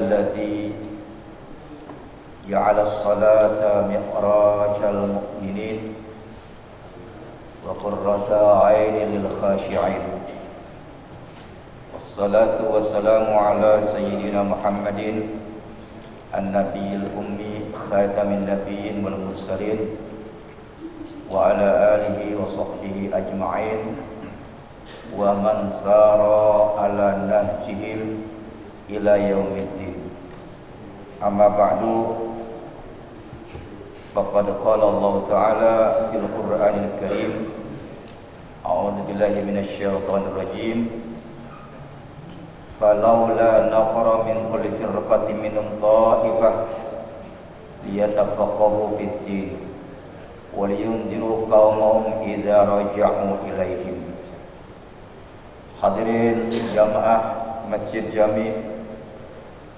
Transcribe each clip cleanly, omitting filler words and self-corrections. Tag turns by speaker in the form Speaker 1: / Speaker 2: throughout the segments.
Speaker 1: الذي جعل الصلاة معراج المؤمنين وقرة عين للخاشعين والصلاة والسلام على سيدنا محمد النبي الأمي خاتم النبيين والمرسلين وعلى آله وصحبه أجمعين ومن سار على نهجهم إلى يوم الدين. أما بعد فقد قال الله تعالى في القرآن الكريم أعوذ بالله من الشيطان الرجيم فلولا نفر من كل فرقة منهم طائفة ليتفقهوا في الدين ولينذروا قومهم إذا رجعوا إليهم. Hadirin jamaah Masjid Jami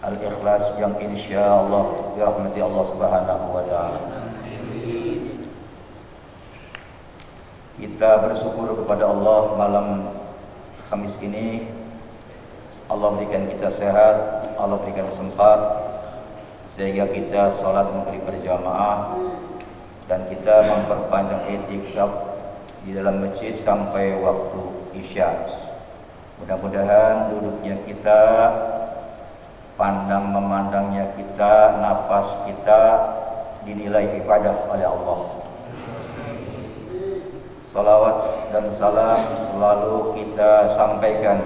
Speaker 1: Al-Ikhlas yang insyaallah dirahmati Allah Subhanahu wa taala. Kita bersyukur kepada Allah malam Kamis ini. Allah berikan kita sehat, Allah berikan sempat sehingga kita salat maghrib berjamaah dan kita memperpanjang i'tikaf di dalam masjid sampai waktu Isya. Mudah-mudahan duduknya kita, pandang memandangnya kita, napas kita dinilai ibadah oleh Allah. Salawat dan salam selalu kita sampaikan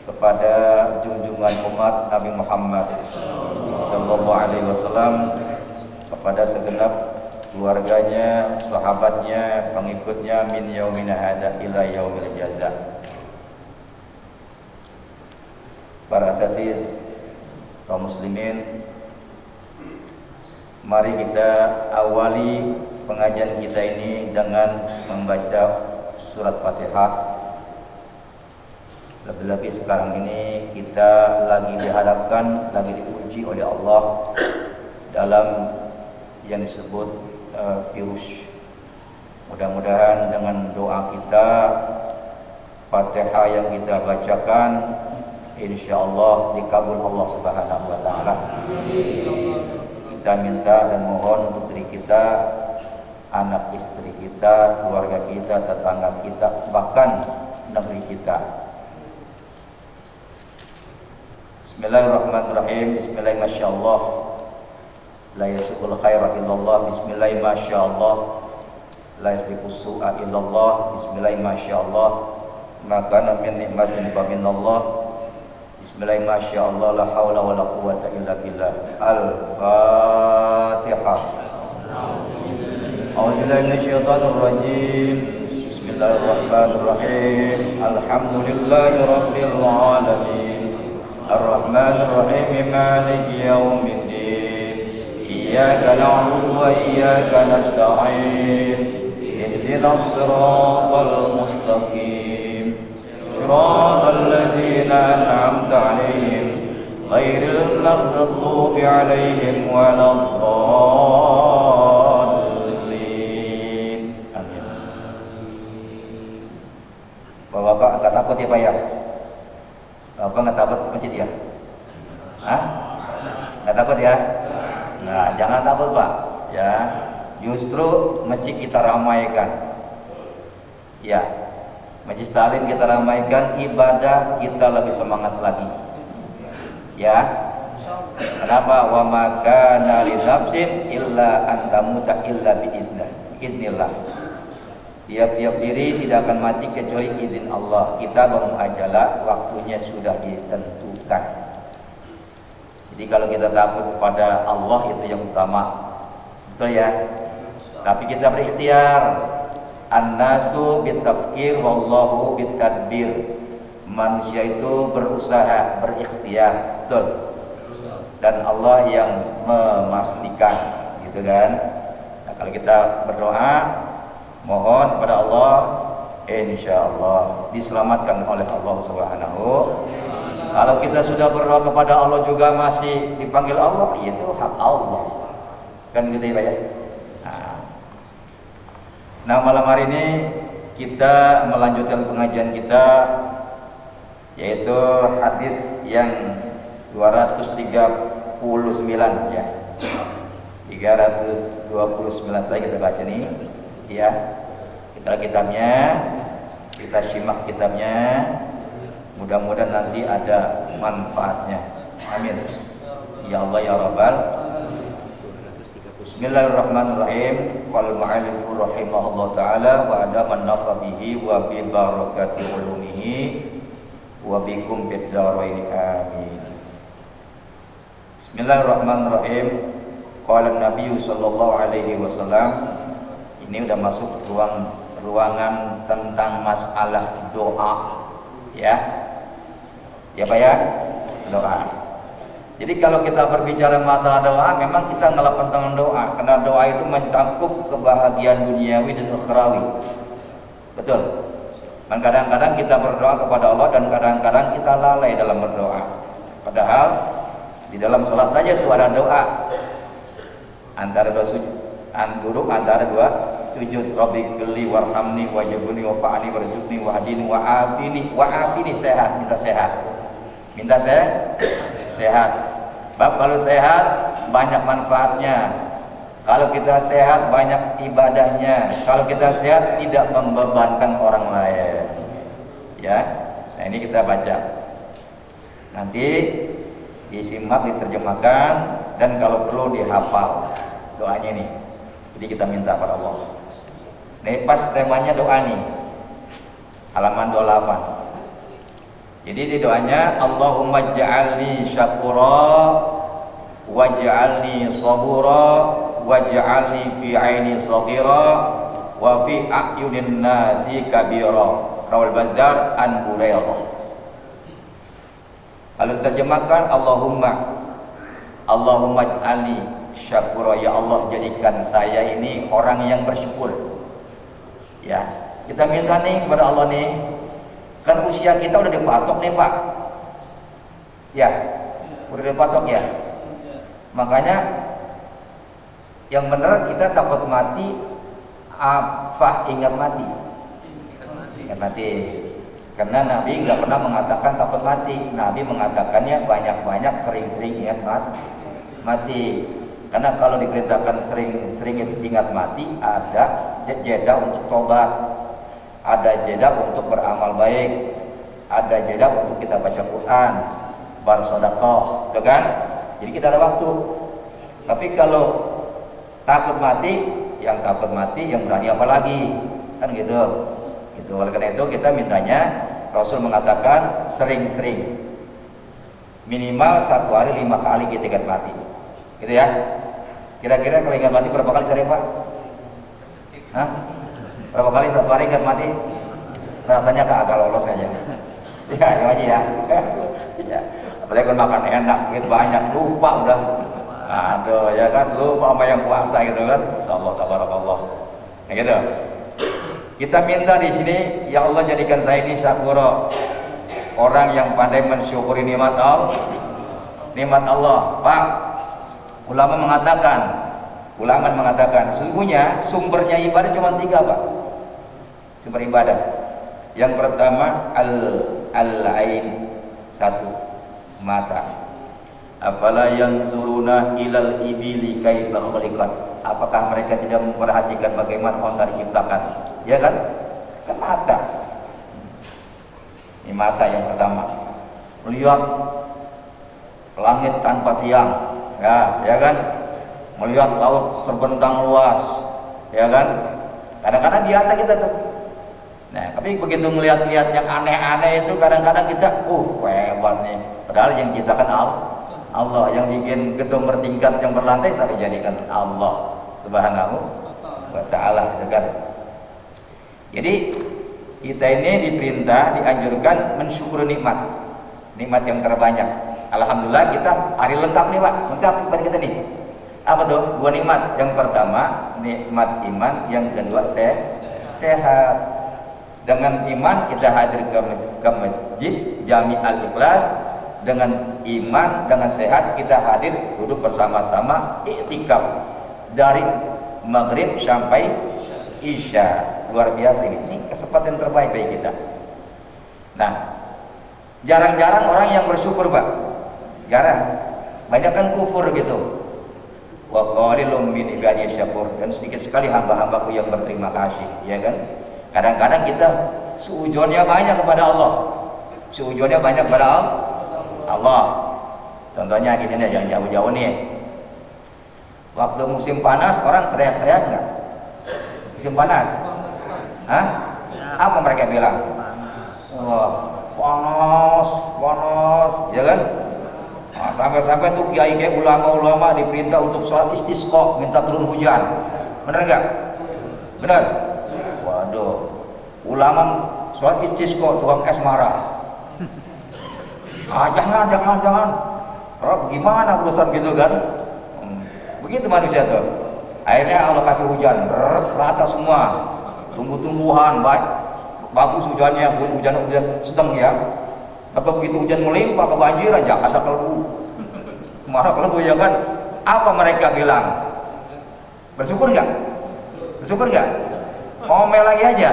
Speaker 1: kepada junjungan umat Nabi Muhammad sallallahu alaihi wasallam, kepada segenap keluarganya, sahabatnya, pengikutnya min yaumina hada ila yaumil jaza. Para asatiz kaum muslimin, mari kita awali pengajian kita ini dengan membaca surat Fatihah. Lebih-lebih sekarang ini kita lagi dihadapkan, lagi diuji oleh Allah dalam yang disebut virus. Mudah-mudahan dengan doa kita, Fatihah yang kita bacakan, insyaallah dikabul Allah Subhanahu wa taala. Kita minta dan mohon untuk diri kita, anak istri kita, keluarga kita, tetangga kita, bahkan negeri kita. Bismillahirrahmanirrahim. Bismillah masyaallah. La yasqul khaira illallah. Bismillah masyaallah. La yasqus su'a illallah. Bismillah masyaallah. Maka min nikmatin fa minallah. Bismillah masyaallah. La haula wala quwwata illa billah. Al-Fatihah. A'udzu billahi minasyaitonir rajim. Bismillahirrahmanirrahim. Alhamdulillahi rabbil alamin. Ar-Rahmanir Rahim. Maliki yaumiddin. Iyyaka na'budu wa iyyaka nasta'in. Ihdinas siratal mustaqim. Shiratal ladzina an'amta 'alaihim ghairil maghdubi 'alaihim waladdallin. Amin. Bapak enggak takut ya Pak ya? Bapak enggak takut masjid ya? Hah? Enggak takut ya? Nah, jangan takut Pak, ya. Justru masjid kita ramaikan. Ya. Majlis taklim kita ramaikan, ibadah kita lebih semangat lagi. Ya. Kenapa? Wa ma kana li nafsin illa an tamuta illa biiznillah. Tiap-tiap diri tidak akan mati kecuali izin Allah. Kita belum ajalah, waktunya sudah ditentukan. Jadi kalau kita takut kepada Allah itu yang utama, betul ya. Tapi kita berikhtiar. An-nasu bitafkir wallahu bitadbir. Manusia itu berusaha, berikhtiar, betul. Dan Allah yang memastikan, gitu kan. Nah, kalau kita berdoa, mohon kepada Allah, insyaallah diselamatkan oleh Allah Subhanahu. Kalau kita sudah berdoa kepada Allah juga masih dipanggil Allah, itu hak Allah. Kan gitu ya, Pak ya. Nah, malam hari ini kita melanjutkan pengajian kita, yaitu hadis yang 239 ya. 329 saya kita baca nih ya. Kita kitabnya, kita simak kitabnya. Mudah-mudahan nanti ada manfaatnya. Amin. Ya Allah ya Rabbal. Bismillahirrahmanirrahim. Qala mu'allifu rahimahullah ta'ala wa adaman nafa bihi wa bi barakati ulumihi wa bikum bid darain amin. Bismillahirrahmanirrahim. Qala Nabi sallallahu alaihi wasallam. Ini udah masuk ruangan tentang masalah doa ya. Ya Pak ya? Doa. Jadi kalau kita berbicara masalah doa, memang kita ngelapas dengan doa, karena doa itu mencakup kebahagiaan duniawi dan ukhrawi. Betul. Dan kadang-kadang kita berdoa kepada Allah dan kadang-kadang kita lalai dalam berdoa. Padahal di dalam sholat saja itu ada doa. Antara dua sujud, antara dua sujud. Rabbighfirli warhamni wajibni wafa'ni warzuqni wahdini wa'afini sehat, minta sehat. Minta sehat. Bab kalau sehat banyak manfaatnya. Kalau kita sehat banyak ibadahnya. Kalau kita sehat tidak membebankan orang lain. Ya. Nah, ini kita baca. Nanti disimak, diterjemahkan, dan kalau perlu dihafal doanya nih. Jadi kita minta pada Allah. Nih pas temanya doa nih. Halaman 28. Jadi di doanya Allahumma ja'alni syakura waj'alni sabura waj'alni fi aini saghira wa fi a'yunin nasi kabira. Rawal Bazzar an Hurairah. Lalu terjemahkan Allahumma ja'alni syakura, ya Allah jadikan saya ini orang yang bersyukur. Ya, kita minta nih kepada Allah nih. Kan usia kita udah dipatok nih Pak. Ya, udah dipatok ya. Makanya yang benar kita takut mati apa ingat mati? Ingat mati. Karena Nabi nggak pernah mengatakan takut mati. Nabi mengatakannya banyak-banyak, sering-sering ingat mati. Karena kalau diperintahkan sering-sering ingat mati, ada jeda untuk tobat. Ada jeda untuk beramal baik, ada jeda untuk kita baca Quran, bersedekah, gitu kan? Jadi kita ada waktu. Tapi kalau takut mati, yang berani apa lagi? Kan gitu. Gitu. Oleh karena itu kita mintanya, Rasul mengatakan sering-sering, minimal 1 hari 5 kali kita ingat mati, gitu ya. Kira-kira kalau ingat mati berapa kali sering Pak? Hah? Berapa kali 1 hari ingat mati? Rasanya agak lolos saja. Ya, itu aja ya. Ya. Apalagi kalau makan enak, duit banyak, lupa udah. Aduh, ya kan, lupa sama yang puasa gitu kan. Insyaallah tabarakallah. Nah, gitu. Kita minta di sini, ya Allah jadikan saya ini syakura, orang yang pandai mensyukuri nikmat Allah. Pak, ulama mengatakan sesungguhnya sumbernya ibadah cuma 3 Pak. Sumber ibadah. Yang pertama al-ain, 1, mata. Afala yanzuruna ilal ibili kaifa khuliqat. Apakah mereka tidak memperhatikan bagaimana onta diciptakan? Ya kan? Kan mata. Ini mata yang pertama. Melihat langit tanpa tiang. Ya kan? Melihat laut terbentang luas. Ya kan? Kadang-kadang biasa kita tuh. Nah, tapi begitu melihat-lihat yang aneh-aneh itu kadang-kadang kita, hebat nih. Padahal yang ciptakan Allah, yang bikin gedung bertingkat yang berlantai saya jadikan Allah Subhanahu wa ta'ala, gitu kan. Jadi kita ini diperintah, dianjurkan mensyukuri nikmat yang terbanyak. Alhamdulillah kita hari lengkap nih Pak, lengkap pada kita nih. Apa tuh? 2 nikmat. Yang pertama nikmat iman, yang kedua sehat. Dengan iman kita hadir ke masjid Jami Al-Ikhlas. Dengan iman, dengan sehat kita hadir duduk bersama-sama iktikaf dari maghrib sampai isya. Luar biasa ini kesempatan terbaik bagi kita. Nah, jarang-jarang orang yang bersyukur Pak. Jarang. Banyak kan kufur gitu. Wa qalilum min ibadiyas syakur, dan sedikit sekali hamba-hambaku yang berterima kasih, ya kan? Kadang-kadang kita suujonnya banyak kepada Allah. Suujonnya banyak kepada Allah. Contohnya gini nih, jangan jauh-jauh nih. Waktu musim panas orang teriak-teriak nggak? Musim panas? Hah? Apa mereka bilang? Wah, panas, ya kan? Nah, sampai-sampai tuh kiai ulama-ulama diperintah untuk sholat istisqa, minta turun hujan. Bener nggak? Bener? Waduh, ulama sholat istisqa, tukang es marah. Jangan. Terus gimana urusan gitu kan? Begitu manusia tuh. Akhirnya Allah kasih hujan, rata semua, tumbuh-tumbuhan bagus hujannya, hujan sedang ya. Tapi begitu hujan melimpah, kebanjiran, Jakarta kelebu, marah kelebu, ya kan? Apa mereka bilang? Bersyukur nggak? Ngomel lagi aja.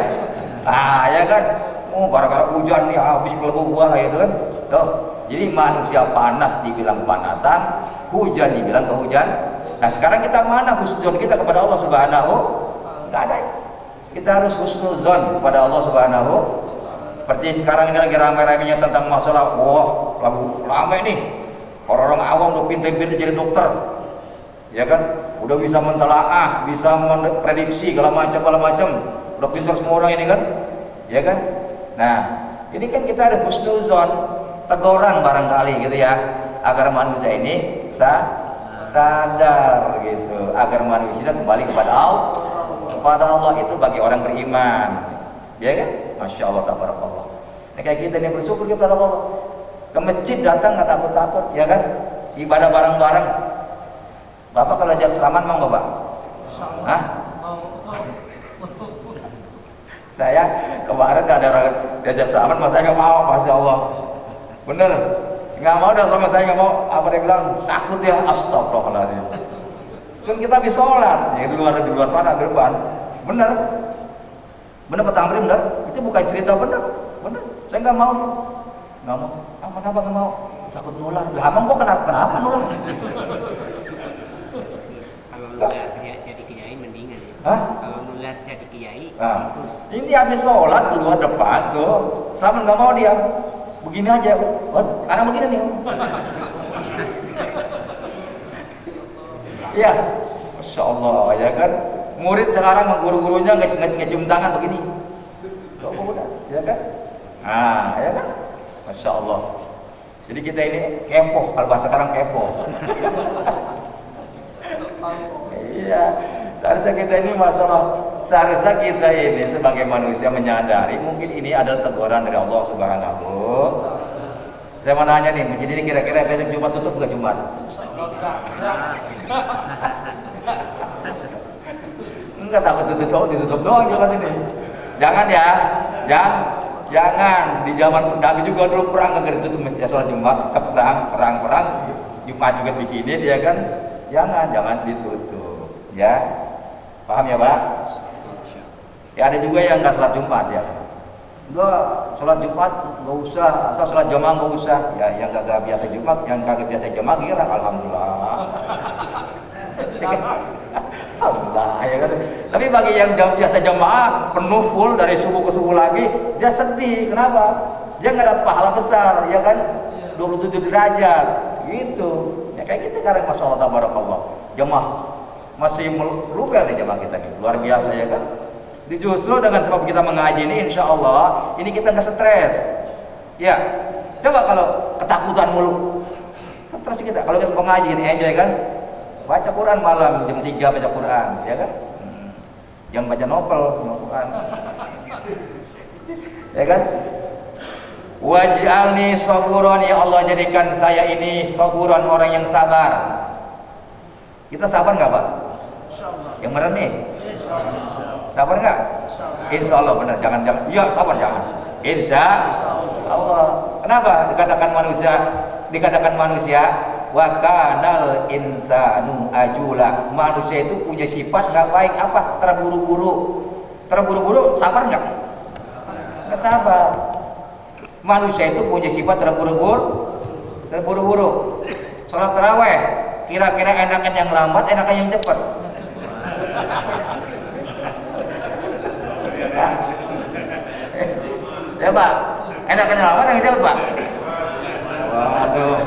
Speaker 1: Ya kan? Gara-gara hujan nih habis kelebu gua lah, gitu kan? Tuh. Jadi manusia panas dibilang panasan, hujan dibilang kehujan. Nah sekarang kita mana husnuzon kita kepada Allah Subhanahu? Nggak ada. Kita harus husnuzon kepada Allah Subhanahu. Seperti sekarang ini lagi ramai-ramainya tentang masalah, lagu ramai nih. Orang-orang awam udah pintar-pintar jadi dokter, ya kan? Udah bisa mentelaah, bisa memprediksi segala macam. Udah pintar semua orang ini kan, ya kan? Nah, ini kan kita ada husnuzon, teguran barangkali gitu ya, agar manusia ini sadar gitu, agar manusia kembali kepada Allah itu bagi orang beriman, ya kan? Masya Allah, tabarakallah. Nah, kayak kita ini bersyukur kepada Allah. Ke masjid datang nggak takut-takut, ya kan? Ibadah bareng-bareng. Bapak kalau ajak selamat mau nggak, Pak? Hah? Saya kemarin ada orang diajak selamat, mas saya nggak mau, Masya Allah. Bener, nggak mau dah sama saya, nggak mau. Apa dia bilang? Takut ya, astagfirullahaladzim. Kan kita habis sholat, ya di luar mana, di depan. Bener Pak Tamrin, bener. Itu bukan cerita, bener. Saya nggak mau. Kenapa nggak mau? Takut nular. Lah abang kok kenapa nular?
Speaker 2: Kalau nular jadi kiai mendingan ya.
Speaker 1: Hah?
Speaker 2: Kalau nular jadi kiai.
Speaker 1: Terus. Ini habis sholat di luar depan tuh, sama nggak mau dia. Begini aja. Sekarang begini nih. Iya, Masya Allah, ya kan? Murid sekarang guru-gurunya ngecium tangan begini. Ya kan? Ya kan? Masya Allah. Jadi kita ini kepo, kalau bahasa sekarang kepo. Iya, seharusnya kita ini seharusnya kita ini sebagai manusia menyadari mungkin ini adalah teguran dari Allah Subhanahu. Saya mau nanya nih, masjid ini kira-kira besok Jumat tutup nggak Jumat? Enggak, takut ditutup doang Jumat ini. Jangan ya, jangan. Di zaman Nabi juga dulu perang kagak ditutup ya, sholat Jumat, perang Jumat juga bikinin, ya kan? Jangan ditutup, ya. Paham ya, Pak? Ya ada juga yang nggak sholat Jumat ya. Udah sholat Jumat nggak usah, atau sholat jamaah nggak usah. Ya yang kagak biasa Jumat, yang kagak biasa jamaah kira alhamdulillah. Allah, ya kan? Tapi bagi yang biasa jamaah penuh full dari subuh ke subuh lagi, dia sedih. Kenapa? Dia nggak dapat pahala besar, ya kan? 27 derajat, gitu. Ya kayak gitu sekarang, Masya Allah, tabarakallah. Jamaah masih lupa nih jamaah kita nih, luar biasa, ya kan? Justru dengan sebab kita mengaji ini, insya Allah ini kita nggak stres. Ya, coba kalau ketakutan mulu, stres kita. Kalau kita mengaji ini enjoy kan? Baca Quran malam jam 3 baca Quran, ya kan? Jangan baca novel, Quran. Ya kan? Waj'alni saburan, ya Allah jadikan saya ini saburan, orang yang sabar. Kita sabar nggak, Pak? Yang benar nih? Sabar nggak? Insya Allah benar. Jangan. Ya sabar jangan. Insya Allah. Kenapa dikatakan manusia? Wa kanal insanu ajula. Manusia itu punya sifat nggak baik, apa? Terburu-buru sabar nggak? Nggak sabar. Manusia itu punya sifat terburu-buru. sholat taraweh, kira-kira enakan yang lambat, enakan yang cepat? Ya Pak, enakan yang lambat, yang cepat Pak? Waduh.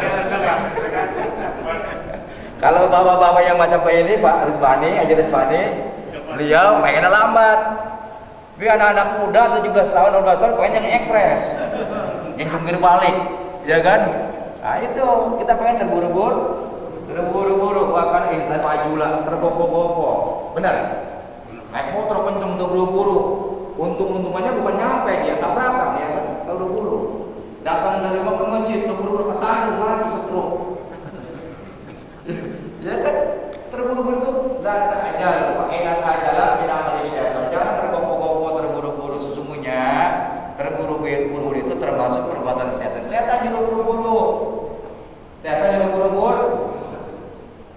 Speaker 1: Kalau bapak-bapak yang macam ini Pak Rizwani, Haji Rizwani, beliau pengennya lambat. Tapi anak-anak muda atau juga setahun 12 tahun pengen yang ekspres, yang jungkir balik, ya kan? Nah itu kita pengen terburu-buru, bahkan insan majulah, tergopo-gopo, benar? Naik motor kenceng terburu-buru, untung-untungannya bukan nyampe dia tabrakan, ya kan? Terburu-buru, datang dari rumah ke masjid, terburu-buru ke sana, lagi setruk, ya kan? Terburu-buru itu nggak ada ajar, Pak. Ingat ajalah bina Malaysia. Jangan tergopo-gopo, terburu-buru. Sesungguhnya terburu-buru itu termasuk perbuatan setan. Setan juga buru-buru. Setan juga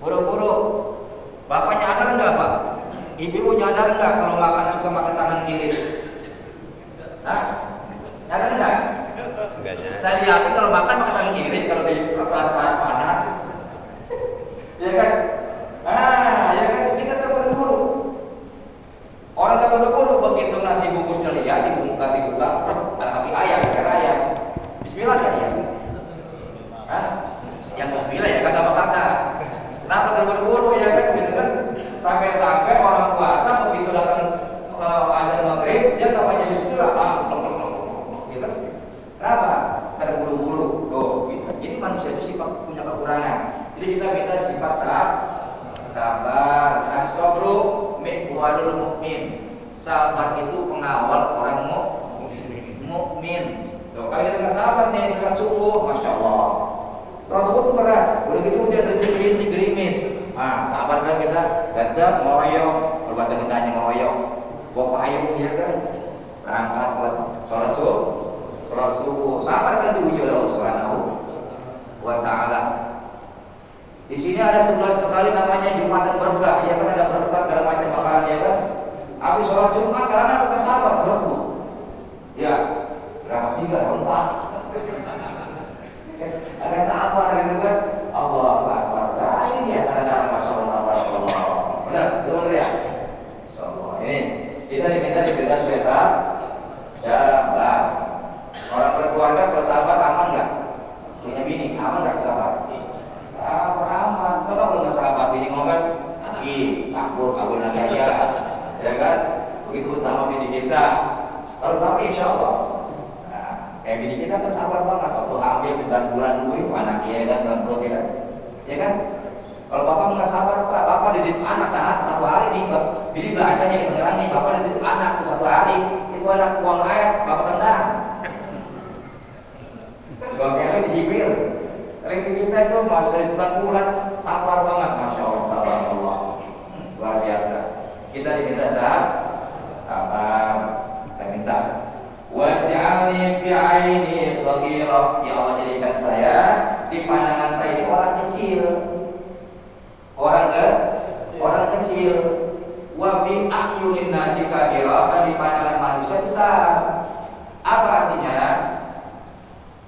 Speaker 1: buru-buru. Bapaknya nyadar nggak Pak? Ibu nyadar nggak kalau makan suka makan tangan kiri? Hah? Nyadar nggak? Saya yakin kalau makan tangan kiri kalau di kelas-kelas mana? Ya kan? Ya kan kita terburu-buru. Orang terburu-buru begitu nasi bungkusnya lihat dibuka, ada kaki ayam, ikan ayam. Bismillah kan ya? Yang bismillah ya kagak kata. Kenapa terburu-buru ya kan? Gitu kan? Sampai-sampai orang puasa begitu datang azan maghrib dia nggak baca bismillah langsung gitu. Kenapa? Terburu-buru. Loh, gitu. Ini manusia itu sifat punya kekurangan. Jadi kita minta sifat sabar. As-sabru miqwalul mukmin. Sabar itu pengawal orang mukmin. Loh, kalau kita nggak sabar nih sholat subuh, masya Allah. Sholat subuh itu berat. Udah gitu dia gerimis. Sabar kan kita. Datang ngoyok. Kalau bahasa kita hanya ngoyok. Bawa payung ya kan. Berangkat sholat subuh. Sabar kan diuji oleh Allah Subhanahu wa Ta'ala. Di sini ada sebulan sekali namanya Jumatan berkah, ya kan ada berkah dalam macam makanan ya kan. Habis sholat Jumat karena kita sabar berebut. Ya, berapa 3 atau 4? Agak sabar gitu kan. Allahu Akbar. Nah ini dia karena Masya Allah, barakallah. Benar, betul ya. Insyaallah. Ini kita diminta sabar. Orang berkeluarga kalau sabar aman nggak? Punya bini aman nggak sabar? Aman. Coba kalau nggak sabar bini ngomel, kabur lagi aja, ya kan? Begitu sama bini kita. Kalau sabar insya Allah. Kayak bini kita kan sabar banget. Waktu hamil 9 bulan dulu anaknya ya kan dalam perut ya kan? Ya kan? Kalau bapak nggak sabar Pak, bapak dididik anak satu hari nih, bini belanjanya di Tangerang nih, bapak dididik anak tuh 1 hari, itu anak buang air, bapak tendang. Bapaknya dihibir. Tapi kita itu masih dari 9 bulan sabar banget, masya Allah, luar biasa. Kita diminta sabar, kita minta. Waj'alni fi aini shaghira, ya Allah jadikan saya di pandangan saya ini orang kecil, orang kecil. Wa fi a'yunin nasi kabira, dan di pandangan manusia besar. Apa artinya?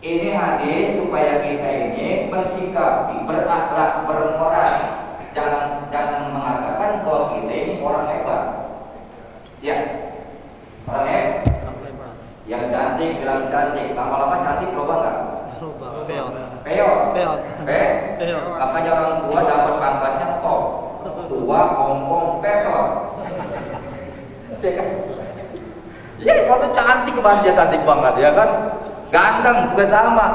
Speaker 1: Ini hadis supaya kita ini bersikapi, berakhlak, bermoral. Jangan mengatakan bahwa kita ini orang hebat. Ya, orang hebat. Yang cantik bilang cantik, lama-lama cantik berubah nggak? Peot. Makanya orang tua dapat pangkatnya top. Tua, ompong, peot. Ya, kalau cantik banget dia cantik banget ya kan? Ganteng juga sama.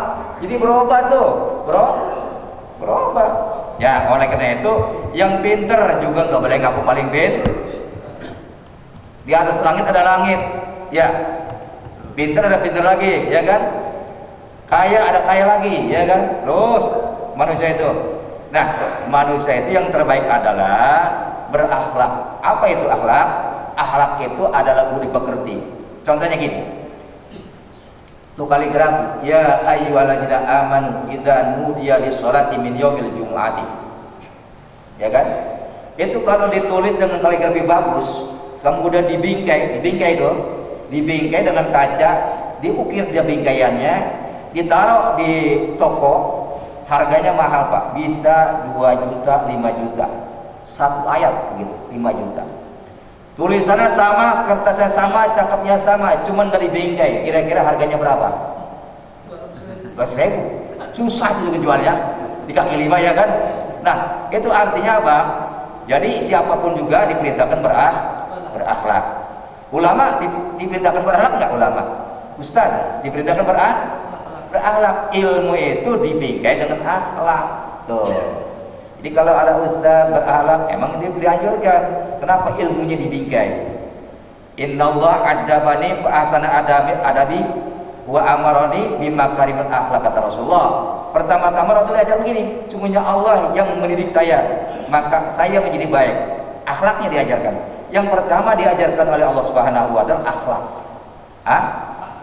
Speaker 1: Jadi berubah tuh, berubah. Ya, oleh karena itu yang pinter juga nggak boleh ngaku paling pinter. Di atas langit ada langit, ya. Pinter ada pinter lagi, ya kan? Kaya ada kaya lagi, ya kan? Terus manusia itu. Nah, manusia itu yang terbaik adalah berakhlak. Apa itu akhlak? Akhlak itu adalah budi pekerti. Contohnya gini. Tuh kaligrafi, ya ayyuhalladzina amanu idza nudiya lis-sholati min yaumil jumu'ati. Ya kan? Itu kalau ditulis dengan kaligrafi bagus, kemudian dibingkai dengan kaca, diukir dia bingkaiannya, ditaruh di toko, harganya mahal Pak, bisa 2 juta, 5 juta. Satu ayat begitu, 5 juta. Tulisannya sama, kertasnya sama, cakepnya sama, cuman dari bingkai. Kira-kira harganya berapa? 200.000. Susah itu jualnya di kaki lima ya kan. Nah itu artinya apa? Jadi siapapun juga diperintahkan berakhlak. Ulama diperintahkan berakhlak nggak ulama? Ustaz diperintahkan berakhlak. Ilmu itu dibingkai dengan akhlak. Tuh. Jadi kalau ada ustaz berakhlak, emang dia dianjurkan. Kenapa ilmunya dibingkai? Innallaha adabani fa ahsana adabi wa amarani bima karimul akhlak, kata Rasulullah. Pertama-tama Rasul ajar begini, sungguhnya Allah yang mendidik saya, maka saya menjadi baik. Akhlaknya diajarkan. Yang pertama diajarkan oleh Allah Subhanahu wa taala akhlak.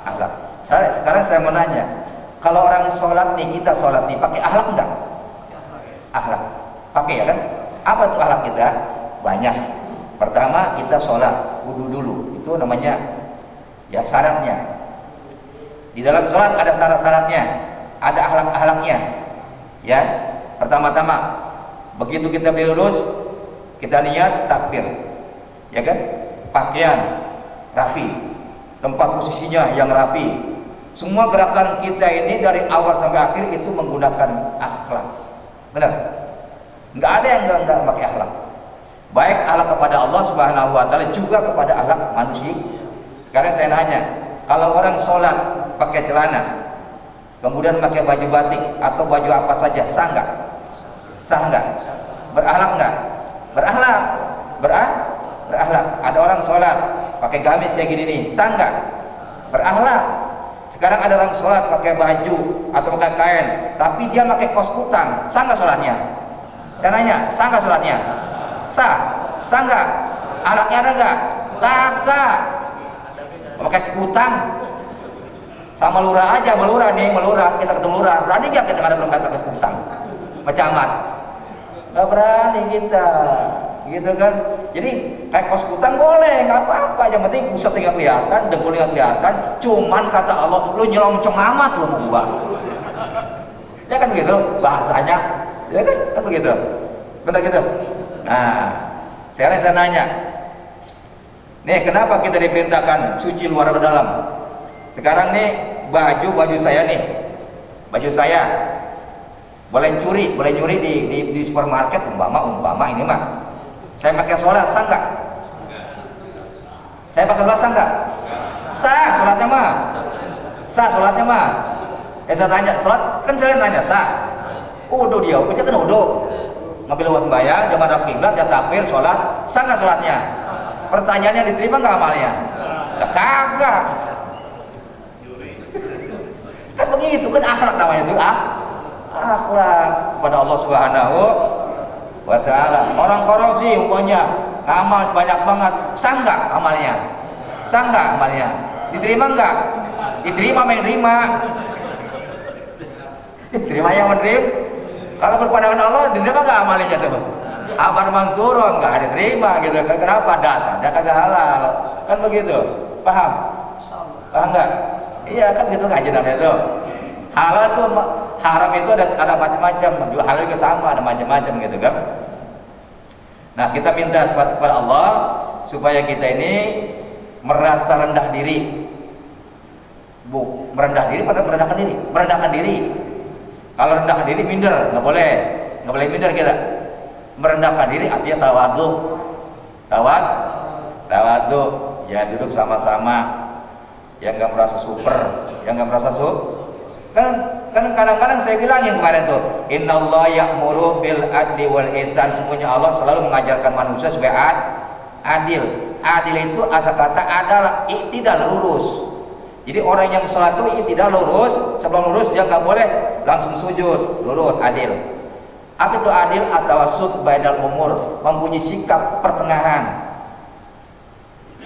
Speaker 1: Akhlak. Sekarang saya mau nanya, kalau orang sholat nih, kita sholat nih, pakai akhlak enggak? Akhlak. Pakai ya kan? Apa tuh akhlak kita? Banyak. Pertama kita sholat, wudu dulu. Itu namanya ya syaratnya. Di dalam sholat ada syarat-syaratnya, ada akhlak-akhlaknya. Ya, pertama-tama begitu kita lurus, kita niat takbir, ya kan? Pakaian rapi, tempat posisinya yang rapi. Semua gerakan kita ini dari awal sampai akhir itu menggunakan akhlak. Benar? Nggak ada yang nggak pakai akhlak. Baik akhlak kepada Allah Subhanahu wa taala juga kepada akhlak manusia. Sekarang saya nanya, kalau orang sholat pakai celana, kemudian pakai baju batik atau baju apa saja, sah nggak? Sah nggak? Berakhlak nggak? Berakhlak. Berakhlak. Ada orang sholat pakai gamis kayak gini nih, sah nggak? Berakhlak. Sekarang ada orang sholat pakai baju atau pakai kain, tapi dia pakai kos kutang, sah nggak sholatnya? Saya nanya, sah nggak sholatnya? Sah. Sah nggak? Akhlaknya ada nggak? Kagak. Pakai kutang. Sama lurah aja, melurah kita ketemu lurah, berani nggak kita ada belum kata ke kutang? Macamat, nggak berani kita, gitu kan? Jadi kayak kos kutang boleh, nggak apa-apa, yang penting pusat nggak kelihatan, dengkul nggak kelihatan. Cuman kata Allah, lu nyelongcong amat lu mau gua, ya kan begitu bahasanya, ya kan begitu, benar gitu. Nah, sekarang saya nanya, nih kenapa kita diperintahkan suci luar dan dalam? Sekarang nih baju saya nih, baju saya boleh nyuri di supermarket umpama ini mah. Saya pakai sholat sah nggak? Saya pakai sholat sah nggak? Sah sholatnya mah. Sah sholatnya mah. Saya tanya sholat kan saya nanya sah. Udah dia, kita kan udah ngambil uang sembahyang, jam ada kiblat, jam takbir, sholat, sah nggak sholatnya? Pertanyaannya diterima nggak amalnya? Kagak. Kan begitu kan akhlak namanya itu akhlak kepada Allah Subhanahu wa taala. Orang korupsi umpamanya amal banyak banget, sah nggak amalnya? Sah nggak amalnya? Diterima nggak? Diterima main terima. Diterima yang menerima. Kalau berpandangan Allah diterima nggak amalnya tuh? Amal mansur nggak diterima gitu. Kenapa? Dasarnya kagak halal. Kan begitu. Paham? Paham nggak? Iya kan gitu ngaji namanya itu. Halal itu haram itu ada macam-macam, juga halal juga sama, ada macam-macam gitu kan. Nah kita minta kepada Allah supaya kita ini merasa rendah diri. Merendah diri pada merendahkan diri. Kalau rendah diri minder, nggak boleh minder kita. Merendahkan diri artinya tawadu, ya duduk sama-sama. Yang nggak merasa super, yang nggak merasa kan kadang-kadang saya bilang yang kemarin tuh, innallaha ya'muru bil adli wal ihsan. Semuanya Allah selalu mengajarkan manusia supaya adil. Adil itu asal kata adalah iktidal, lurus. Jadi orang yang sholat itu iktidal, lurus. Sebelum lurus dia nggak boleh langsung sujud, lurus, adil. Apa itu adil? At-tawassut bainal umur, mempunyai sikap pertengahan.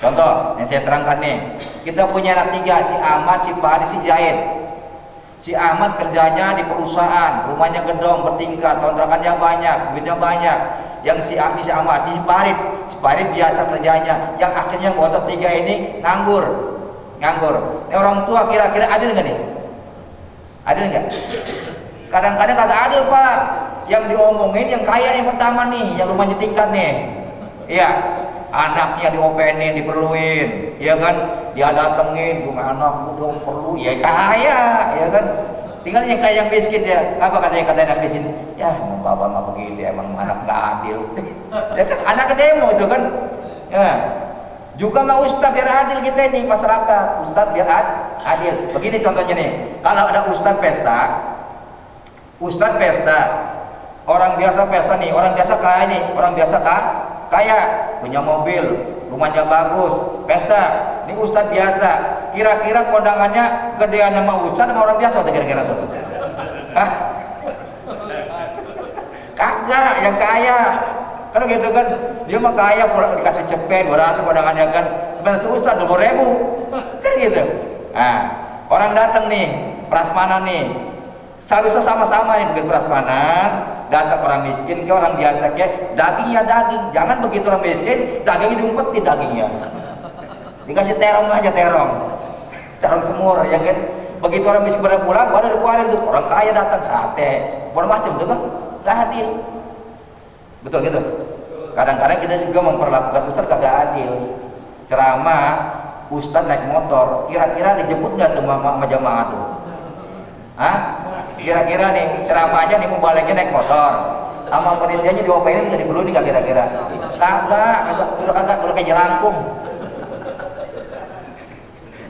Speaker 1: Contoh yang saya terangkan nih, kita punya anak 3, si Ahmad, si Fahri, si Zaid. Si Ahmad kerjanya di perusahaan, rumahnya gedong, bertingkat, kontrakannya banyak, duitnya banyak. Yang si Ahmad, si Fahri biasa kerjanya. Yang akhirnya ngotot 3 ini nganggur. Ini orang tua kira-kira adil nggak nih? Adil nggak? Kadang-kadang kagak adil Pak. Yang diomongin yang kaya yang pertama nih, yang rumahnya tingkat nih. Iya, anaknya diopenin, diperluin, ya kan? Dia datengin, rumah anak udah perlu, ya kaya, ya kan? Tinggal yang kaya yang miskin ya. Apa katanya anak miskin? Ya, bapak mah begitu, emang anak nggak adil. Ya kan, anak ke demo itu kan. Ya. Juga mau ustaz biar adil kita ini masyarakat. Ustaz biar adil. Begini contohnya nih. Kalau ada ustaz pesta, orang biasa pesta nih, orang biasa kaya nih, orang biasa kaya, punya mobil, rumahnya bagus, pesta. Ini ustaz biasa. Kira-kira kondangannya gedean sama ustaz sama orang biasa atau kira-kira tuh? Hah? Kagak, yang kaya. Kan gitu kan, dia mah kaya pulang dikasih cepet 200 kondangannya kan. Sebenarnya ustaz 20.000. Kan gitu. Nah, orang datang nih, prasmanan nih. Seharusnya sama-sama nih begitu prasmanan, datang orang miskin ke orang biasa ke, dagingnya daging. Jangan begitu orang miskin, dagingnya diumpetin dagingnya. Dikasih terong aja terong semur ya kan. Begitu orang miskin pada pulang, baru dikeluarin tuh. Orang kaya datang sate, macam itu kan, nggak adil. Betul gitu. Kadang-kadang kita juga memperlakukan ustaz kagak adil. Ceramah, ustaz naik motor, kira-kira dijemput nggak tuh sama jamaah tuh? Hah? Kira-kira nih ceramahnya nih mubaliknya naik motor, sama penelitiannya diopainin nggak dibeludi nggak kira-kira? Kagak, udah kayak jelangkung.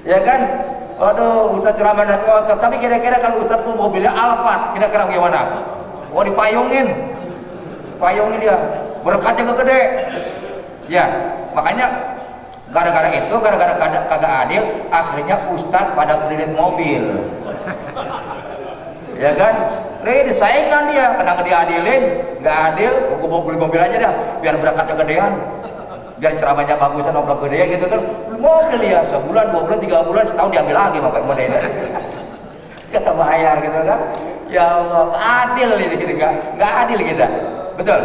Speaker 1: Ya kan? Waduh, ustaz ceramah naik motor, tapi kira-kira kalau ustaz tuh mobilnya Alphard, kira-kira gimana? Wah, dipayungin dia, berkatnya gede. Ya, makanya gara-gara itu, gara-gara kagak adil, akhirnya ustaz pada kredit mobil. Ya kan? Ini saingan dia, kenapa diadilin? Nggak adil, gue mau beli mobil aja dah, biar berkatnya gedean, biar ceramahnya bagusan, obrol gede gitu kan. Mobil ya, sebulan, 2 bulan, 3 bulan, setahun diambil lagi pakai modelnya. Kita bayar gitu kan. Ya Allah, adil ini kita, nggak adil kita. Betul.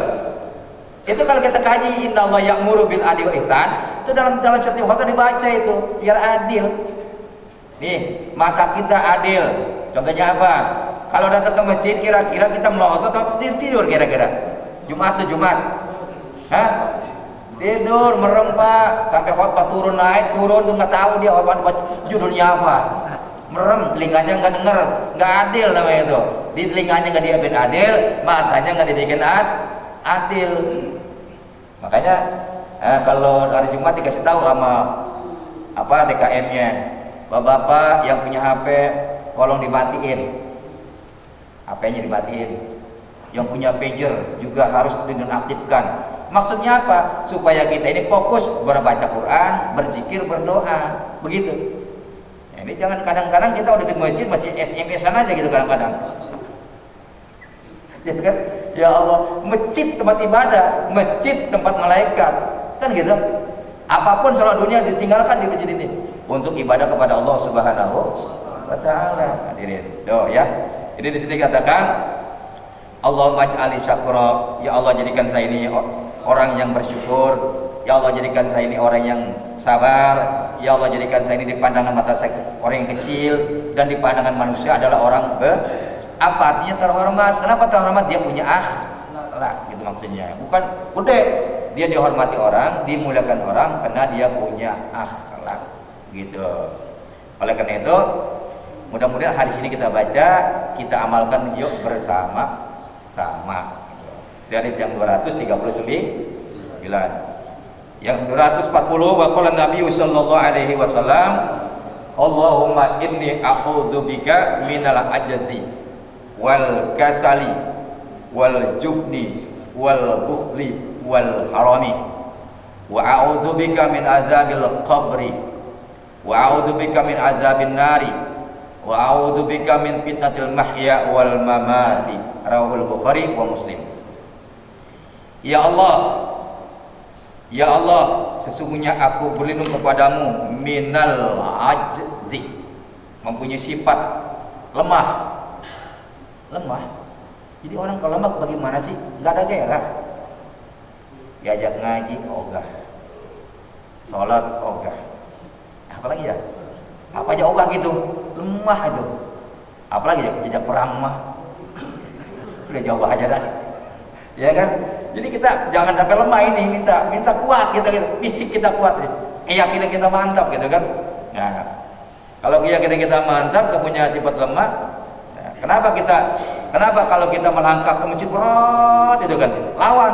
Speaker 1: Itu kalau kita kaji innallaha ya'muru bil adli wa ihsan, itu dalam setiap khotbah dibaca itu biar adil. Nih, mata kita adil. Contohnya apa? Kalau datang ke masjid kira-kira kita melotot atau tidur kira-kira? Jumat tuh Jumat. Hah? Tidur merem Pak, sampai khotbah turun tuh nggak tahu dia khotbah judulnya apa. Merem, telinganya nggak dengar, nggak adil namanya itu. Di telinganya nggak dibikin adil, matanya nggak dibikin adil. Makanya kalau hari Jumat dikasih tahu sama DKM-nya, bapak-bapak yang punya HP tolong dimatiin, HP-nya dimatiin. Yang punya pager juga harus dinonaktifkan. Maksudnya apa? Supaya kita ini fokus berbaca Quran, berzikir, berdoa, begitu. Ini jangan kadang-kadang kita udah di masjid masih SMS-an aja gitu kadang-kadang. Gitu kan? Ya Allah, masjid tempat ibadah, masjid tempat malaikat, kan gitu. Apapun soal dunia ditinggalkan di masjid ini untuk ibadah kepada Allah Subhanahu wa taala. Hadirin. Doh ya. Ini di sini katakan Allahumma ij'ali syakura, ya Allah jadikan saya ini orang yang bersyukur, ya Allah jadikan saya ini orang yang sabar, ya Allah jadikan saya ini di pandangan mata saya orang yang kecil, dan di pandangan manusia adalah orang apa artinya terhormat? Kenapa terhormat? Dia punya akhlak, gitu maksudnya. Bukan gede, dia dihormati orang, dimuliakan orang karena dia punya akhlak, gitu. Oleh karena itu, mudah-mudahan hadis ini kita baca, kita amalkan yuk bersama-sama. Hadis yang 239. Yang 240, waqala Nabi sallallahu alaihi wasallam, Allahumma inni a'udzubika minal ajzi wal kasali wal jubni wal bukhli wal harami wa a'udzubika min azabil qabri wa a'udzubika min azabin nari wa a'udzubika min fitnatil mahya wal mamati. Rawahul Bukhari wa Muslim. Ya Allah, sesungguhnya aku berlindung kepadamu minal ajzi, mempunyai sifat lemah. Jadi orang kalau lemah bagaimana sih? Nggak ada gairah. Diajak ngaji ogah, sholat ogah, apalagi ya? Apa aja ogah gitu, lemah itu. Apalagi ya, diajak perang mah udah jauh aja dah. Ya kan? Jadi kita jangan sampai lemah ini, minta kuat kita gitu. Fisik kita kuat, keyakinan kita mantap gitu kan. Nah, kalau keyakinan kita mantap, kepunyaan sifat lemah, nah, kenapa kalau kita melangkah ke masjid berat itu kan? Lawan,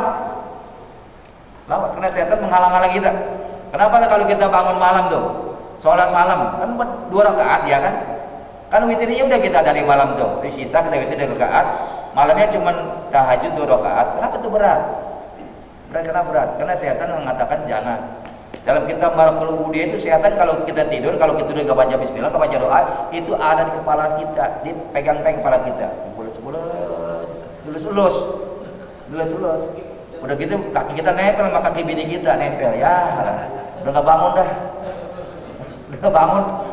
Speaker 1: karena setan menghalang-halang kita. Kenapa kalau kita bangun malam tuh, sholat malam kan 2 rakaat ya kan? Kan witirnya udah kita dari malam tuh, di sisa kita witir 2 rakaat, malamnya cuma tahajud 2 rakaat. Kenapa itu berat? Kenapa berat? Karena setan mengatakan jangan. Dalam kitab Marqul Ubudiyah itu setan kalau kita tidur, kalau kita udah gak baca bismillah, gak baca doa, itu ada di kepala kita, dipegang-pegang kepala kita, lulus. Udah gitu kaki kita nempel sama kaki bini kita nempel, ya udah gak bangun dah,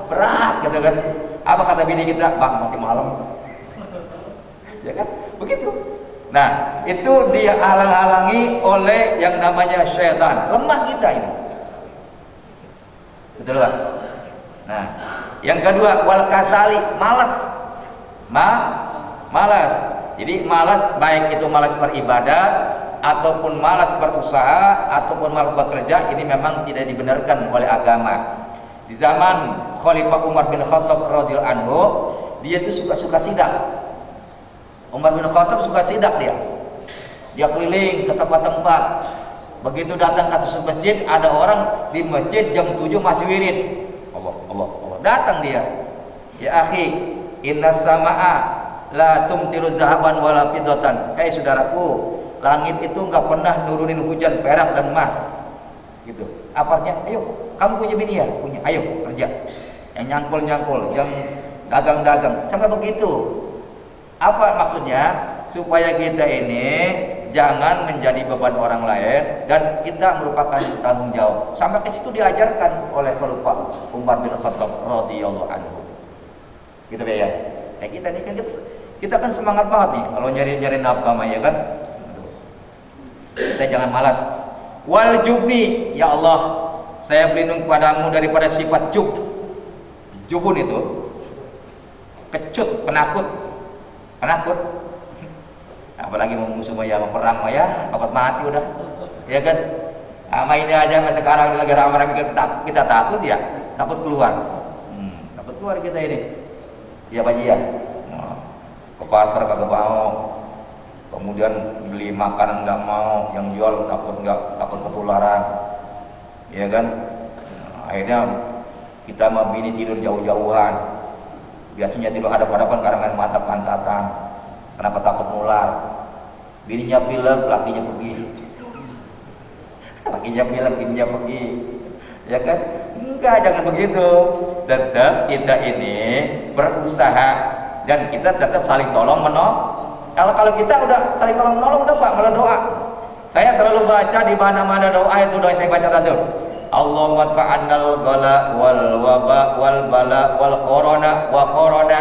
Speaker 1: berat gitu kan. Apa kata bini kita? Bang, masih malam. Ya kan? Begitu. Nah, itu dia halang-halangi oleh yang namanya syaitan. Lemah kita ini. Betul kan? Nah, yang kedua wal kasali, malas. Malas. Jadi malas, baik itu malas beribadat ataupun malas berusaha ataupun malas bekerja, ini memang tidak dibenarkan oleh agama. Di zaman Khalifah Umar bin Khattab radhiyallahu anhu, dia itu suka sidak. Umar bin Khattab suka sidak dia. Dia keliling ke tempat-tempat. Begitu datang ke atas masjid, ada orang di masjid jam 7 masih wirid. Allah. Datang dia. Ya akhi, inna sama'a la tumtiru zahaban wala fiddatan. Hei saudaraku, langit itu enggak pernah nurunin hujan perak dan emas. Gitu. Aparnya? Ayo, kamu punya bini ya? Punya. Ayo kerja. Yang nyangkul, yang dagang-dagang. Sampai begitu. Apa maksudnya? Supaya kita ini jangan menjadi beban orang lain dan kita merupakan tanggung jawab. Sampai ke situ diajarkan oleh Khalifah Umar bin Khattab radhiyallahu anhu. Gitu ya. Nah, kita kan semangat banget nih kalau nyari nafkah ya kan. Kita jangan malas. Wal jubni, ya Allah, saya berlindung padamu daripada sifat jubun itu kecut, penakut. Apalagi mau musuh ya, mau perang ya, dapat mati udah. Ya kan? Sama ini aja sekarang lagi ramai-ramai kita takut ya, takut keluar. Takut keluar kita ini. Ya Pak ya. Ke pasar kagak mau. Kemudian beli makanan nggak mau, yang jual takut ketularan. Ya kan? Akhirnya kita sama bini tidur jauh-jauhan. Biasanya tidur hadap-hadapan karangan mata pantatan. Kenapa takut nular? Bininya pilek, lakinya pergi. Lakinya pilek, bininya pergi. Ya kan? Enggak, jangan begitu. Tetap kita ini berusaha dan kita tetap saling tolong menolong. Kalau kita udah saling tolong menolong, udah Pak, malah doa. Saya selalu baca di mana-mana doa itu, doa saya baca tadi. Allahumma fa'annal ghala wal waba wal bala wal corona.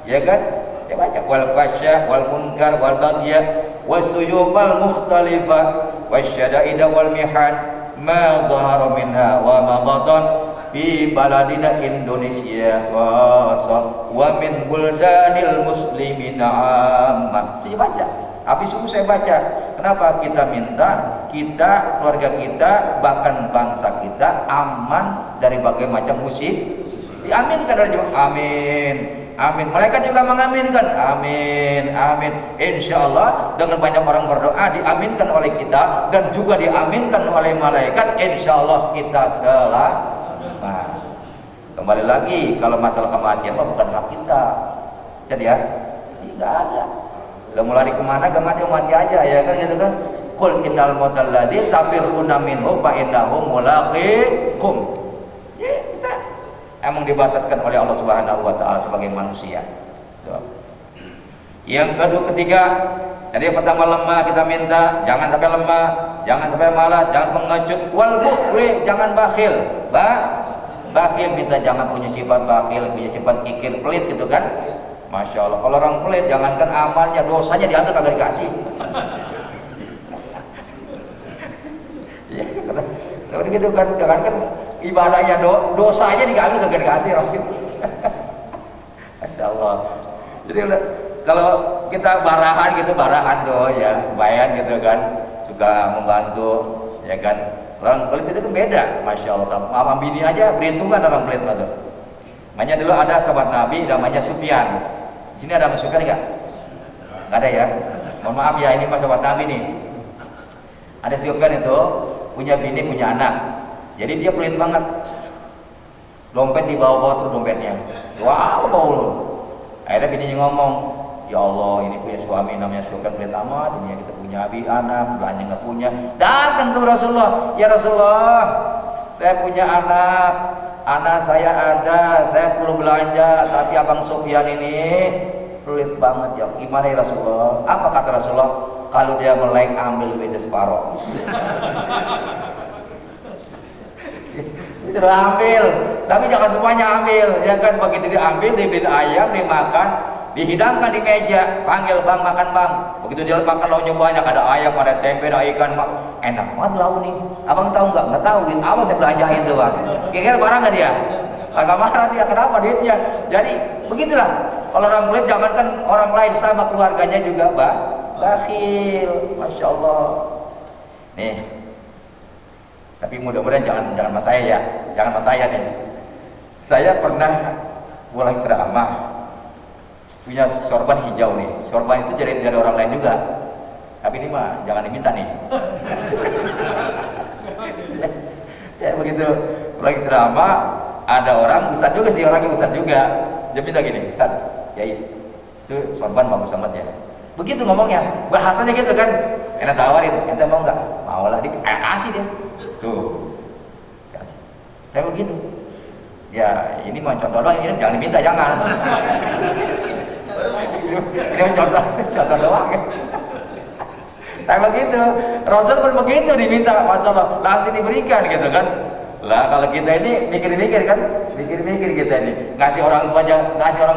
Speaker 1: Ya kan? Saya baca wal fasya wal munkar wal baghya wasuyubal mukhtalifa wasyada'ida wal mihan ma zahara minha wa ma batan fi baladina Indonesia wa min buldanil muslimin amma. Saya baca. Habis itu saya baca. Kenapa kita minta kita, keluarga kita, bahkan bangsa kita aman dari berbagai macam musibah. Diaminkan dari jemaah. Amin. Malaikat juga mengaminkan. Amin. Insya Allah dengan banyak orang berdoa diaminkan oleh kita dan juga diaminkan oleh malaikat. Insya Allah kita selamat. Kembali lagi kalau masalah kematian bukan hak kita. Jadi ya, tidak ada. Gak mau lari kemana, gak mati aja ya kan gitu kan. Qul innal mautal ladzi tafirruna minhu fa innahu mulaqikum. Ya, kita emang dibataskan oleh Allah Subhanahu wa taala sebagai manusia. Tuh. Yang ketiga, jadi yang pertama lemah, kita minta jangan sampai lemah, jangan sampai malas, jangan pengecut, wal bukhli, jangan bakhil. Bakhil kita jangan punya sifat bakhil, punya sifat kikir, pelit gitu kan. Masya Allah, kalau orang pelit jangankan amalnya, dosanya diambil kagak dikasih. Ya, kalau gitu kan, jangankan ibadahnya dosanya diambil kagak dikasih. Masya Allah. Jadi kalau kita barahan gitu, barahan tuh ya, bayan gitu kan, suka membantu, ya kan. Orang pelit itu kan beda, masya Allah. Mama bini aja berhitungan orang pelit tuh. Makanya dulu ada sahabat Nabi namanya Sufyan. Di sini ada Sufyan nggak? Nggak ada ya. Mohon maaf ya, ini mas sahabat Nabi nih. Ada Sufyan itu punya bini, punya anak. Jadi dia pelit banget. Dompet dibawa-bawa terus dompetnya. Wah, bau lu. Akhirnya bininya ngomong, ya Allah, ini punya suami namanya Sufyan pelit amat. Ini kita punya anak, belanja nggak punya. Datang ke Rasulullah, ya Rasulullah, saya punya anak saya ada, saya perlu belanja, tapi abang Sufyan ini pelit banget ya. Gimana ya Rasulullah? Apa kata Rasulullah? Kalau dia melek, ambil duitnya separuh. Sudah ambil, tapi jangan semuanya ambil, ya kan. Begitu diambil, dibeli ayam, dimakan, dihidangkan di meja, panggil bang, makan bang. Begitu dia makan lauknya banyak, ada ayam, ada tempe, ada ikan, enak banget lauk nih. Abang tahu nggak? Nggak tahu, duit abang saya belanjain tuh bang. Kira-kira barang nggak dia? Agak marah dia, kenapa duitnya? Jadi begitulah. Kalau orang pelit, jangankan orang lain, sama keluarganya juga bakhil, masya Allah. Nih. Tapi mudah-mudahan jangan sama saya ya, jangan sama saya nih. Saya pernah pulang ceramah, punya sorban hijau nih. Sorban itu dari orang lain juga. Tapi ini mah jangan diminta nih. Ya begitu pulang ceramah, ada orang ustadz juga sih, orangnya ustadz juga. Dia minta gini, ustadz, ya itu sorban bagus amat ya. Begitu ngomongnya, bahasanya gitu kan. Enak tawarin, ente mau nggak? Mau lah, kasih dia. Tuh, saya begitu. Ya, ini mau contoh doang, ini jangan diminta, jangan. Ini contoh doang. Saya begitu, Rasul pun begitu diminta, masalah langsung diberikan gitu kan. Lah kalau kita ini mikir-mikir kan, mikir-mikir kita ini ngasih orang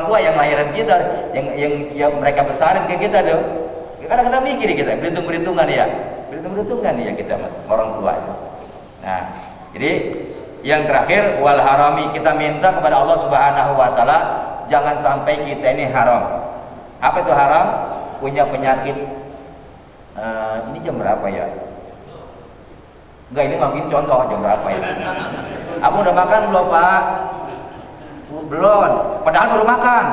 Speaker 1: tua yang lahiran kita, yang mereka besarin ke kita tuh. Kadang-kadang mikir kita, berhitungan ya kita orang tua itu. Nah, jadi yang terakhir wal harami, kita minta kepada Allah Subhanahu wa taala jangan sampai kita ini haram. Apa itu haram? Punya penyakit. Ini jam berapa ya? Enggak, ini makin contoh jam berapa ya? Apa udah makan belum, Pak? Belum. Padahal baru makan.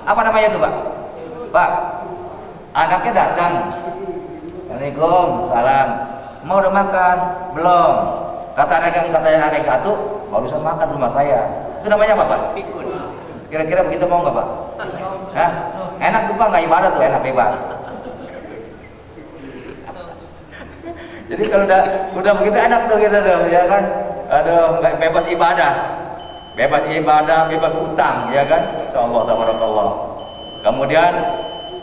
Speaker 1: Apa namanya itu, Pak? Pak, anaknya datang. Assalamualaikum, salam. Mau udah makan? Belum. Katanya anak satu, barusan makan rumah saya. Itu namanya apa, Pak?
Speaker 2: Pikun.
Speaker 1: Kira-kira begitu mau nggak, Pak? Hah? Enak tuh, Pak, nggak ibadah tuh, enak bebas. Jadi kalau udah begitu enak tuh kita tuh, ya kan? Aduh, nggak bebas ibadah, bebas utang, ya kan? Insyaallah, tabarakallah. Kemudian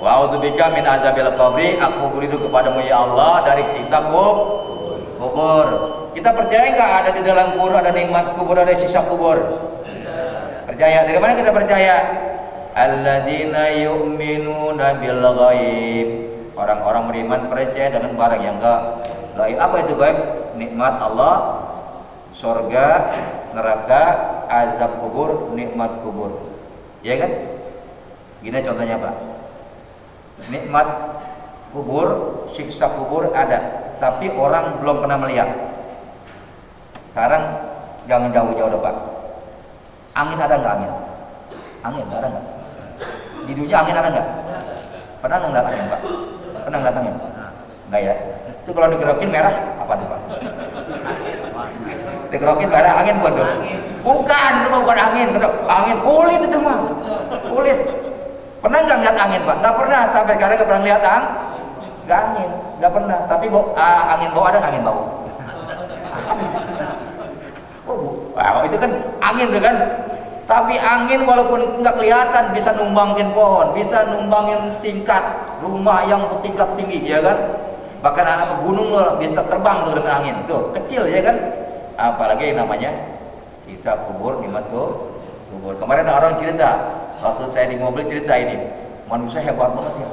Speaker 1: wa'udzubika min azabil qabri, aku berlindung kepadamu ya Allah dari siksa kubur. Kita percaya nggak ada di dalam kubur ada nikmat kubur, ada siksa kubur? Percaya. Dari mana kita percaya? Alladzina yu'minuna bil ghaib. Orang-orang beriman percaya dengan barang yang gaib. Apa itu gaib? Nikmat Allah, surga, neraka, azab kubur, nikmat kubur. Ya kan? Gini contohnya, Pak. Nikmat kubur, siksa kubur ada, tapi orang belum pernah melihat. Sekarang jangan jauh-jauh, Pak. Angin ada nggak angin? Angin ada nggak? Di dunia angin ada nggak? Pernah nggak angin, Pak? Pernah nggak angin? Nggak ya? Itu kalau dikerokin merah apa tuh, Pak? Dikerokin merah angin bukan tuh? Bukan, itu bukan angin. Angin kulit itu mah. Kulit. Pernah nggak lihat angin, Pak? Nggak pernah, sampai sekarang nggak pernah lihat nggak angin, nggak pernah. Tapi angin bau ada, angin bau. Wow, itu kan angin tuh kan. Tapi angin walaupun nggak kelihatan bisa numbangin pohon, bisa numbangin tingkat rumah yang bertingkat tinggi, ya kan? Bahkan anak gunung bisa terbang tuh dengan angin, tuh kecil ya kan? Apalagi yang namanya sisa kubur, nikmat kubur. Kemarin ada orang cerita, waktu saya di mobil cerita ini, manusia hebat banget ya.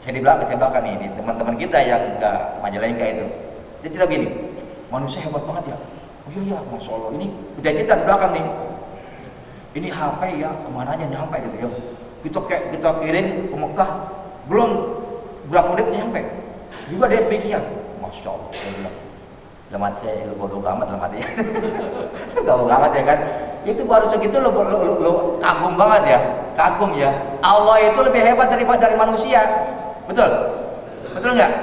Speaker 1: Saya di belakang ini, teman-teman kita yang ke Majalengka itu, dia cerita gini, manusia hebat banget ya. Oh iya, masya Allah, ini udah kita di belakang nih. Ini HP ya, kemananya nyampe gitu ya. kita kirim ke Mekah, belum berapa menit nyampe. Juga dia demikian. Masya Allah, saya bilang, selamat saya lu bodoh amat selamat ya. Bodoh amat ya kan. Itu baru segitu lo kagum banget ya, kagum ya. Allah itu lebih hebat daripada dari manusia, betul? Betul nggak?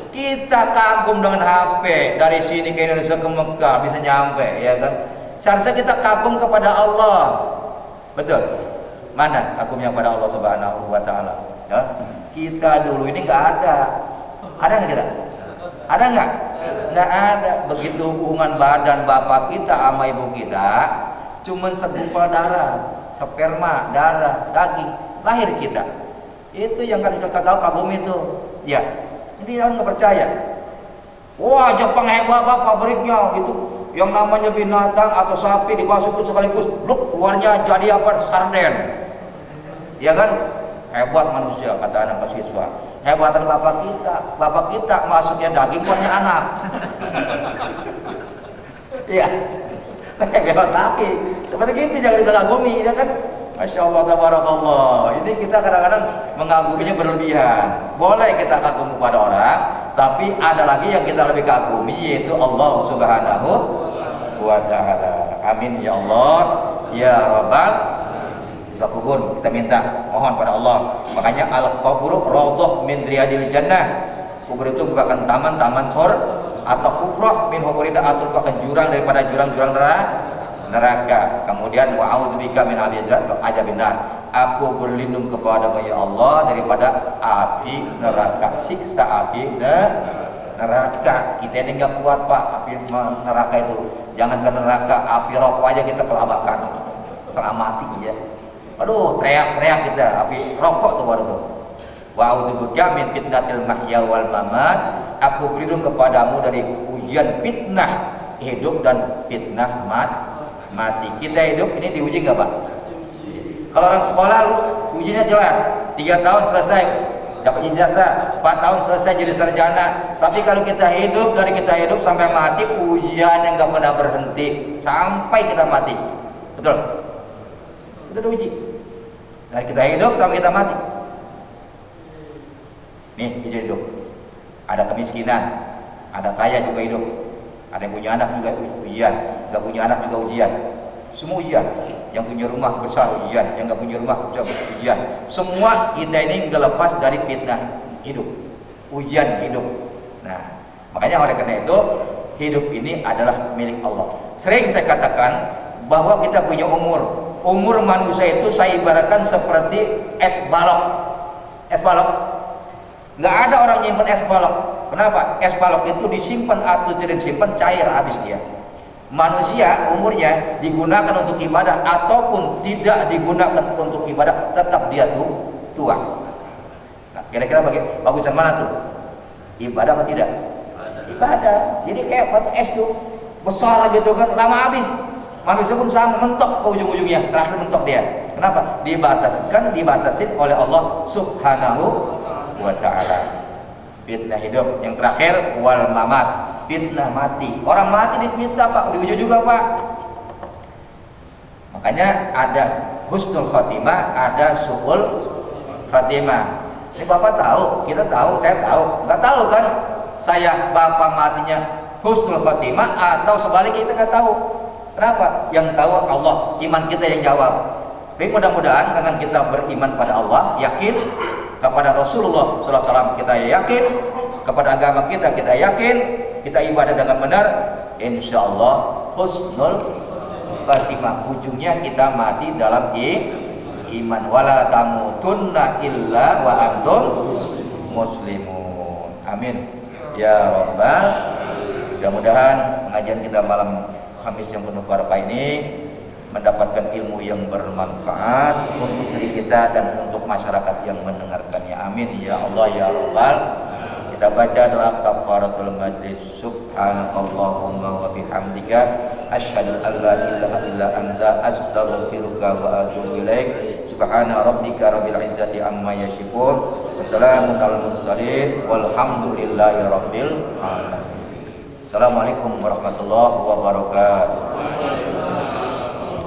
Speaker 1: Kita kagum dengan HP dari sini ke Indonesia ke Mekah bisa nyampe, ya kan? Seharusnya kita kagum kepada Allah, betul? Mana kagumnya kepada Allah Subhanahu Wa Taala? Ya? Kita dulu ini nggak ada nggak kita? Ada nggak? Nggak ada. Begitu hubungan badan bapak kita sama ibu kita, cuman segumpal darah, sperma, darah, daging, lahir kita. Itu yang kita kagum itu, ya. Jadi orang nggak percaya. Wah, Jepang hebat pabriknya itu, yang namanya binatang atau sapi dimasukin sekaligus, bluk, luarnya jadi apa? Sarden. Ya kan? Hebat manusia, kata anak siswa. Hebatan bapak kita masuknya daging, luarnya anak. Iya. Hebat tapi seperti itu jangan dikagumi, ya kan? Masya Allah, tabarakallah. Ini kita kadang-kadang mengaguminya berlebihan. Boleh kita kagum kepada orang, tapi ada lagi yang kita lebih kagumi, yaitu Allah Subhanahu Wa Taala. Amin ya Allah, ya Rabbal. Bisa kubur, kita minta, mohon pada Allah. Makanya al-qabru rawdah min riyadil jannah. Kubur itu merupakan taman-taman surga, atau kufrah min huburida, atau merupakan jurang daripada jurang-jurang neraka. Kemudian wa'udzubika min adzabin nar. Aku berlindung kepadamu ya Allah daripada api neraka, siksa api neraka. Kita ini nggak kuat Pak, api neraka itu. Jangankan neraka, api rokok aja kita kelabakan, setengah mati ya. Aduh, teriak-teriak kita, api rokok tuh baru tuh. Wa'udzubika min fitnatil mahya wal mamat. Aku berlindung kepadamu dari ujian fitnah hidup dan fitnah mati. Kita hidup ini diuji nggak Pak? Kalau orang sekolah ujinya jelas, 3 tahun selesai dapat ijazah, 4 tahun selesai jadi sarjana. Tapi kalau kita hidup, dari kita hidup sampai mati, ujian yang nggak pernah berhenti sampai kita mati, betul? Kita diuji dari kita hidup sampai kita mati. Nih kita hidup, ada kemiskinan, ada kaya juga hidup, ada yang punya anak juga ujian, nggak punya anak juga ujian, semua ujian. Yang punya rumah besar ujian, yang nggak punya rumah besar ujian. Semua kita ini nggak lepas dari fitnah hidup, ujian hidup. Nah, makanya oleh karena itu hidup ini adalah milik Allah. Sering saya katakan bahwa kita punya umur manusia itu saya ibaratkan seperti es balok. Es balok, nggak ada orang nyimpen es balok. Kenapa? Es balok itu disimpan atau tidak disimpan cair habis dia. Manusia umurnya digunakan untuk ibadah ataupun tidak digunakan untuk ibadah, tetap dia tua. Nah, kira-kira bagusan mana tuh? Ibadah atau tidak? Ibadah. Jadi kayak batu es tuh besar gitu kan, lama habis. Manusia pun sama, mentok ke ujung-ujungnya, terakhir mentok dia. Kenapa? Dibatasin oleh Allah Subhanahu Wa Taala. Fitnah hidup, yang terakhir wal mamat, fitnah mati. Orang mati diminta Pak, diuji juga Pak. Makanya ada husnul khatimah, ada su'ul khatimah. Ini Bapak tahu, kita tahu, saya tahu. Nggak tahu kan? Saya Bapak matinya husnul khatimah atau sebaliknya kita nggak tahu. Kenapa? Yang tahu Allah, iman kita yang jawab. Tapi mudah-mudahan dengan kita beriman pada Allah, yakin kepada Rasulullah SAW kita yakin, kepada agama kita yakin, kita ibadah dengan benar, insya Allah husnul khatimah. Ujungnya kita mati dalam iman. Wala tamutunna illa wa antum muslimun. Amin ya Rabbal. Mudah-mudahan pengajian kita malam Kamis yang penuh barakah ini mendapatkan ilmu yang bermanfaat untuk diri kita dan untuk masyarakat yang mendengarkannya. Amin ya Allah ya Rabbal. Kita baca doa kafaratul majlis. Subhanakallahumma wa bihamdika asyhadu an la ilaha illa anta astaghfiruka wa atubu ilaik. Subhana rabbika rabbil izzati amma yasifun. Wassalamun alal mursalin walhamdulillahi rabbil alamin. Assalamualaikum warahmatullahi wabarakatuh.